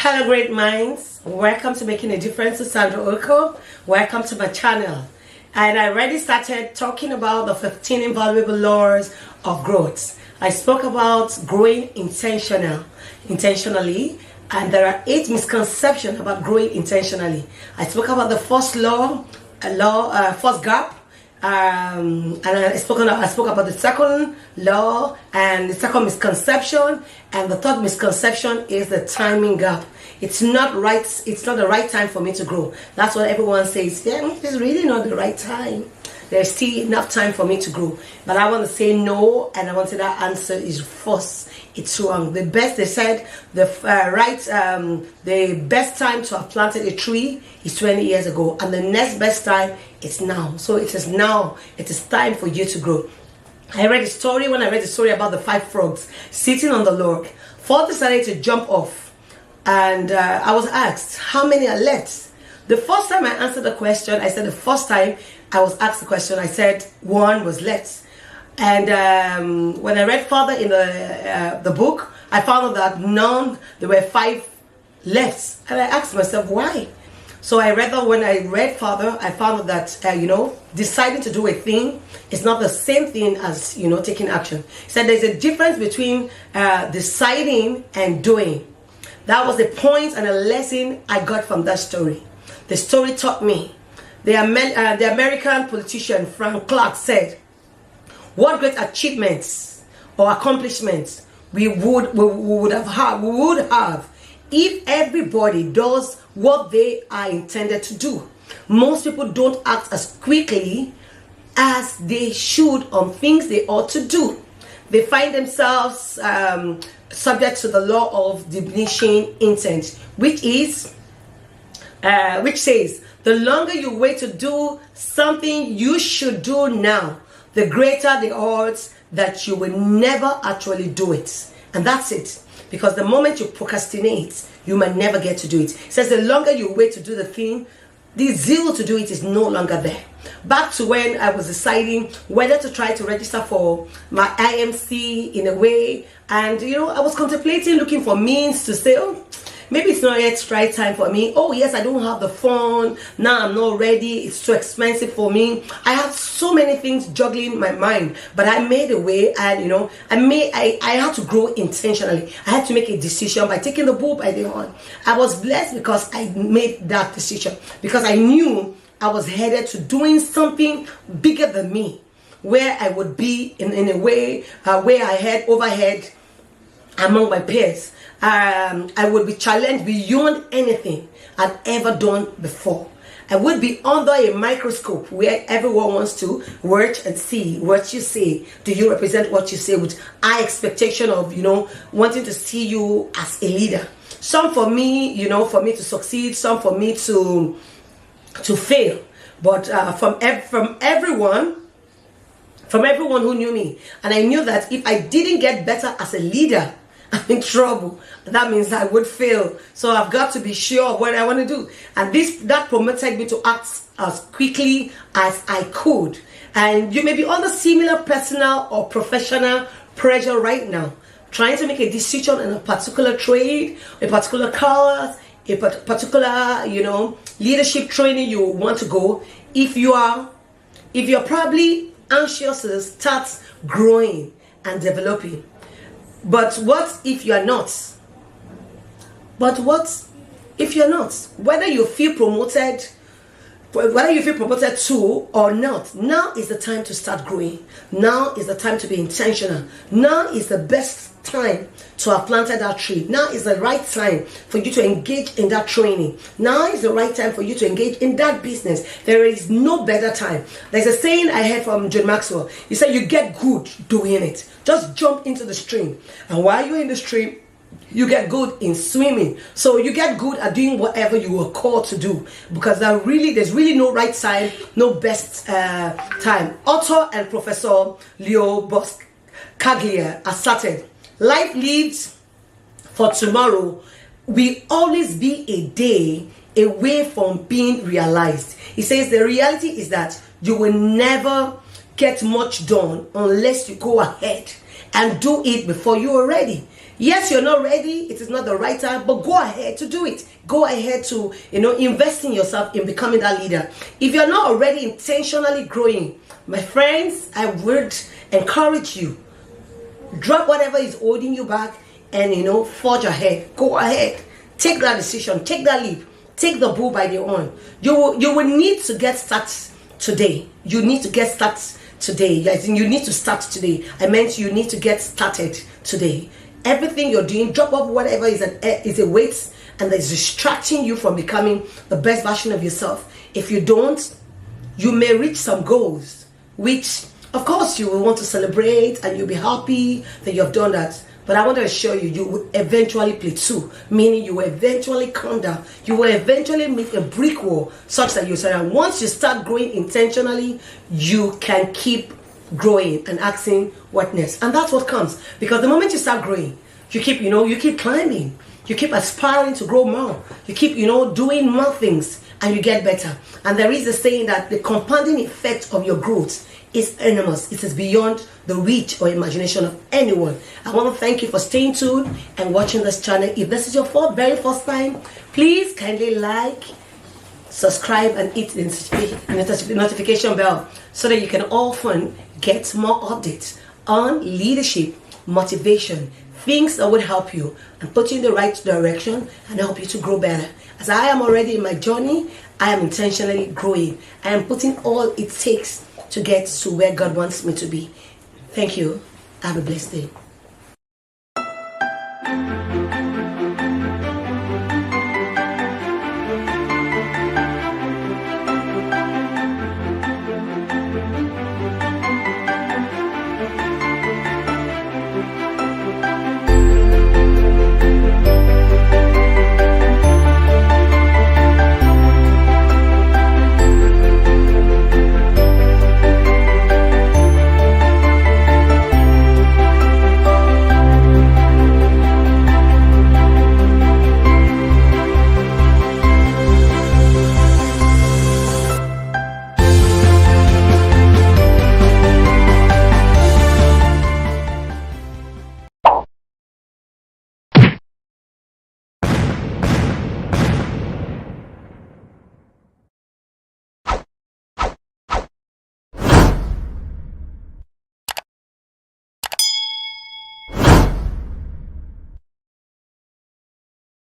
Hello great minds, welcome to Making a Difference with Sandra Ukoh. Welcome to my channel. And I already started talking about the 15 invaluable laws of growth. I spoke about growing intentionally, and there are 8 misconceptions about growing intentionally. I spoke about the first first gap, and I spoke about the second law and the second misconception, and the third misconception is the timing gap. It's not right. It's not the right time for me to grow. That's what everyone says. Yeah, it's really not the right time. There's still enough time for me to grow. But I want to say no, and I want to say that answer is false. It's wrong. The best, they said, the best time to have planted a tree is 20 years ago, and the next best time is now. So it is now. It is time for you to grow. I read a story when I read the story about the 5 frogs sitting on the log. 4 decided to jump off, and I was asked how many are left. The first time I answered the question, I said the first time I was asked the question, I said 1 was left. And when I read further in the book, I found out that there were 5 left. And I asked myself, why? So when I read further, I found out that, deciding to do a thing is not the same thing as, taking action. He said there's a difference between deciding and doing. That was the point and a lesson I got from that story. The story taught me. The American politician Frank Clark said, what great achievements or accomplishments we would have if everybody does what they are intended to do. Most people don't act as quickly as they should on things they ought to do. They find themselves subject to the law of diminishing intent, which says the longer you wait to do something you should do now, the greater the odds that you will never actually do it. And that's it. Because the moment you procrastinate, you might never get to do it. It says the longer you wait to do the thing, the zeal to do it is no longer there. Back to when I was deciding whether to try to register for my IMC in a way, and I was contemplating looking for means to say, maybe it's not yet right time for me. Oh yes, I don't have the phone. Now I'm not ready. It's too expensive for me. I have so many things juggling my mind. But I made a way, and I had to grow intentionally. I had to make a decision by taking the book by the hand. I was blessed because I made that decision, because I knew I was headed to doing something bigger than me, where I would be in a way where I had overhead among my peers. I would be challenged beyond anything I'd ever done before. I would be under a microscope where everyone wants to watch and see what you say. Do you represent what you say, with high expectation of, wanting to see you as a leader. Some for me, for me to succeed, some for me to fail. But from everyone who knew me. And I knew that if I didn't get better as a leader, I'm in trouble. That means I would fail. So I've got to be sure of what I want to do. And that promoted me to act as quickly as I could. And you may be under similar personal or professional pressure right now, trying to make a decision in a particular trade, a particular course, a particular, leadership training you want to go. If you're probably anxious to start growing and developing. But what if you are not? Whether you feel promoted to or not, now is the time to start growing. Now is the time to be intentional. Now is the best time to have planted that tree. Now is the right time for you to engage in that training. Now is the right time for you to engage in that business. There is no better time. There's a saying I heard from John Maxwell. He said, you get good doing it. Just jump into the stream. And while you're in the stream, you get good in swimming. So you get good at doing whatever you were called to do, because there's really no right time, no best time. Author and Professor Leo Buscaglia asserted, life lived for tomorrow will always be a day away from being realized. He says the reality is that you will never get much done unless you go ahead and do it before you are ready. Yes, you're not ready. It is not the right time, but go ahead to do it. Go ahead to, invest in yourself in becoming that leader. If you're not already intentionally growing, my friends, I would encourage you. Drop whatever is holding you back and, forge ahead. Go ahead. Take that decision. Take that leap. Take the bull by the horn. You will need to get started today. You need to get started today. You need to start today. I meant you need to get started today. Everything you're doing, drop off whatever is a weight and that is distracting you from becoming the best version of yourself. If you don't, you may reach some goals, which of course you will want to celebrate and you'll be happy that you have done that. But I want to assure you, you will eventually plateau, meaning you will eventually come down. You will eventually meet a brick wall such that you say, and once you start growing intentionally, you can keep growing and asking what next. And that's what comes, because the moment you start growing, you keep climbing, you keep aspiring to grow more, you keep doing more things, and you get better. And there is a saying that the compounding effect of your growth is enormous. It is beyond the reach or imagination of anyone. I want to thank you for staying tuned and watching this channel. If this is your very first time, please kindly like, subscribe, and hit the notification bell so that you can often get more updates on leadership, motivation, things that would help you and put you in the right direction and help you to grow better. As I am already in my journey, I am intentionally growing. I am putting all it takes to get to where God wants me to be. Thank you. Have a blessed day.